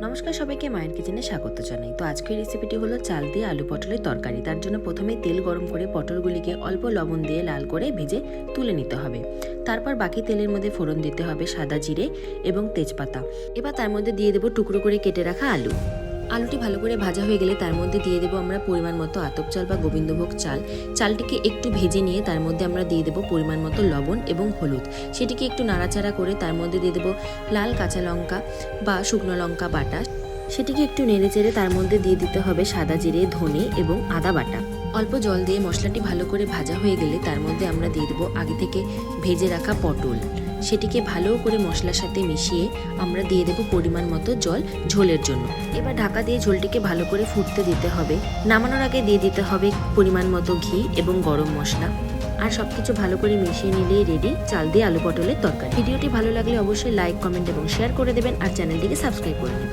নমস্কার সবাইকে, মায়ের কিচেনে স্বাগত জানাই। তো আজকের রেসিপিটি হলো চাল দিয়ে আলু পটলের তরকারি। তার জন্য প্রথমেই তেল গরম করে পটলগুলিকে অল্প লবণ দিয়ে লাল করে ভেজে তুলে নিতে হবে। তারপর বাকি তেলের মধ্যে ফোড়ন দিতে হবে সাদা জিরে এবং তেজপাতা। এবার তার মধ্যে দিয়ে দেবো টুকরো করে কেটে রাখা আলু। আলুটি ভালো করে ভাজা হয়ে গেলে তার মধ্যে দিয়ে দেবো আমরা পরিমাণ মতো আতপ চাল বা গোবিন্দভোগ চাল। চালটিকে একটু ভেজে নিয়ে তার মধ্যে আমরা দিয়ে দেবো পরিমাণ মতো লবণ এবং হলুদ। সেটিকে একটু নাড়াচাড়া করে তার মধ্যে দিয়ে দেবো লাল কাঁচা লঙ্কা বা শুকনো লঙ্কা বাটা। সেটিকে একটু নেড়ে চেড়ে তার মধ্যে দিয়ে দিতে হবে সাদা জিরে, ধনে এবং আদা বাটা। অল্প জল দিয়ে মশলাটি ভালো করে ভাজা হয়ে গেলে তার মধ্যে আমরা দিয়ে দেবো আগে থেকে ভেজে রাখা পটল। সেটিকে ভালো করে মশলার সাথে মিশিয়ে আমরা দিয়ে দেবো পরিমাণ মতো জল ঝোলের জন্য। এবার ঢাকা দিয়ে ঝোলটিকে ভালো করে ফুটতে দিতে হবে। নামানোর আগে দিয়ে দিতে হবে পরিমাণ মতো ঘি এবং গরম মশলা। আর সবকিছু ভালো করে মিশিয়ে নিলেই রেডি চাল দিয়ে আলু পটলের তরকারি। ভিডিওটি ভালো লাগলে অবশ্যই লাইক, কমেন্ট এবং শেয়ার করে দেবেন আর চ্যানেলটিকে সাবস্ক্রাইব করে নেবেন।